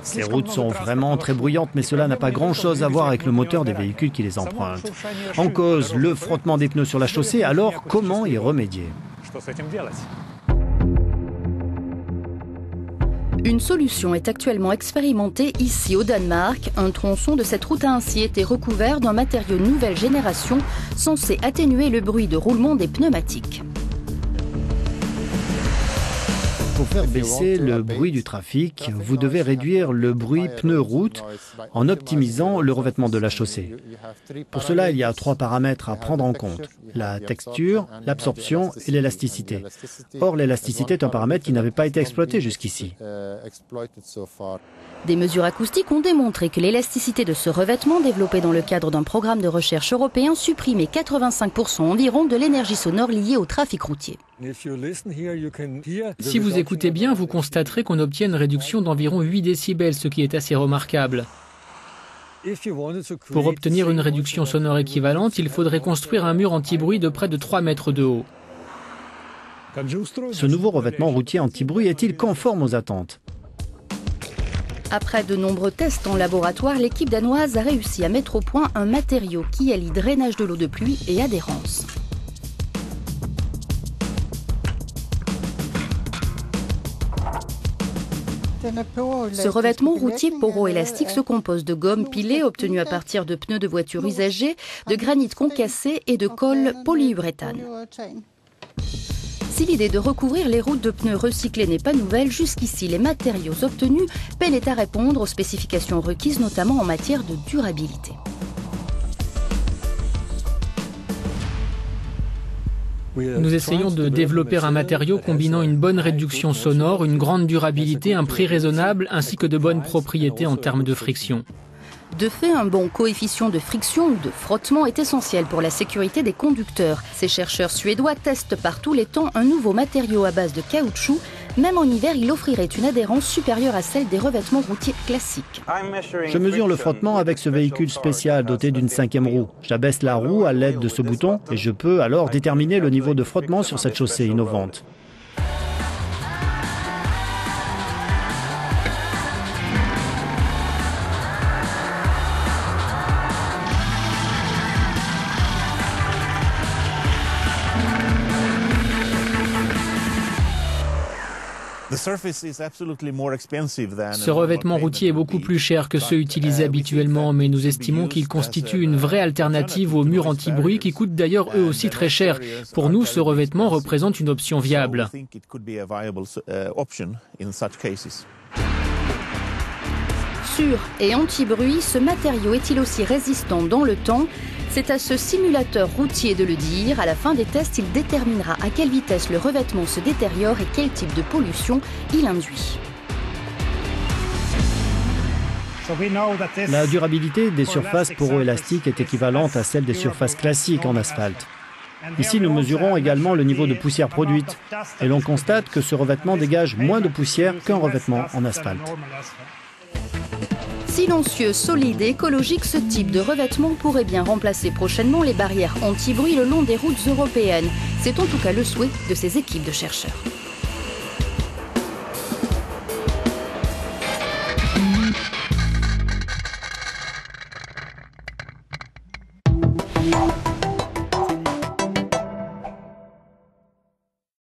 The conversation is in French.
Ces routes sont vraiment très bruyantes, mais cela n'a pas grand-chose à voir avec le moteur des véhicules qui les empruntent. En cause, le frottement des pneus sur la chaussée, alors comment y remédier ? Une solution est actuellement expérimentée ici au Danemark. Un tronçon de cette route a ainsi été recouvert d'un matériau nouvelle génération censé atténuer le bruit de roulement des pneumatiques. Pour faire baisser le bruit du trafic, vous devez réduire le bruit pneu-route en optimisant le revêtement de la chaussée. Pour cela, il y a 3 paramètres à prendre en compte: la texture, l'absorption et l'élasticité. Or, l'élasticité est un paramètre qui n'avait pas été exploité jusqu'ici. Des mesures acoustiques ont démontré que l'élasticité de ce revêtement, développé dans le cadre d'un programme de recherche européen, supprimait 85% environ de l'énergie sonore liée au trafic routier. Si vous écoutez bien, vous constaterez qu'on obtient une réduction d'environ 8 décibels, ce qui est assez remarquable. Pour obtenir une réduction sonore équivalente, il faudrait construire un mur anti-bruit de près de 3 mètres de haut. Ce nouveau revêtement routier anti-bruit est-il conforme aux attentes ? Après de nombreux tests en laboratoire, l'équipe danoise a réussi à mettre au point un matériau qui allie drainage de l'eau de pluie et adhérence. Ce revêtement routier poro-élastique se compose de gomme pilée obtenue à partir de pneus de voitures usagés, de granit concassé et de colle polyuréthane. Si l'idée de recouvrir les routes de pneus recyclés n'est pas nouvelle, jusqu'ici les matériaux obtenus peinaient à répondre aux spécifications requises, notamment en matière de durabilité. Nous essayons de développer un matériau combinant une bonne réduction sonore, une grande durabilité, un prix raisonnable ainsi que de bonnes propriétés en termes de friction. De fait, un bon coefficient de friction ou de frottement est essentiel pour la sécurité des conducteurs. Ces chercheurs suédois testent par tous les temps un nouveau matériau à base de caoutchouc. Même en hiver, il offrirait une adhérence supérieure à celle des revêtements routiers classiques. Je mesure le frottement avec ce véhicule spécial doté d'une 5e roue. J'abaisse la roue à l'aide de ce bouton et je peux alors déterminer le niveau de frottement sur cette chaussée innovante. Ce revêtement routier est beaucoup plus cher que ceux utilisés habituellement, mais nous estimons qu'il constitue une vraie alternative aux murs anti-bruit qui coûtent d'ailleurs eux aussi très cher. Pour nous, ce revêtement représente une option viable. Sûr et anti-bruit, ce matériau est-il aussi résistant dans le temps ? C'est à ce simulateur routier de le dire. À la fin des tests, il déterminera à quelle vitesse le revêtement se détériore et quel type de pollution il induit. La durabilité des surfaces poro-élastiques est équivalente à celle des surfaces classiques en asphalte. Ici, nous mesurons également le niveau de poussière produite et l'on constate que ce revêtement dégage moins de poussière qu'un revêtement en asphalte. Silencieux, solide et écologique, ce type de revêtement pourrait bien remplacer prochainement les barrières anti-bruit le long des routes européennes. C'est en tout cas le souhait de ces équipes de chercheurs.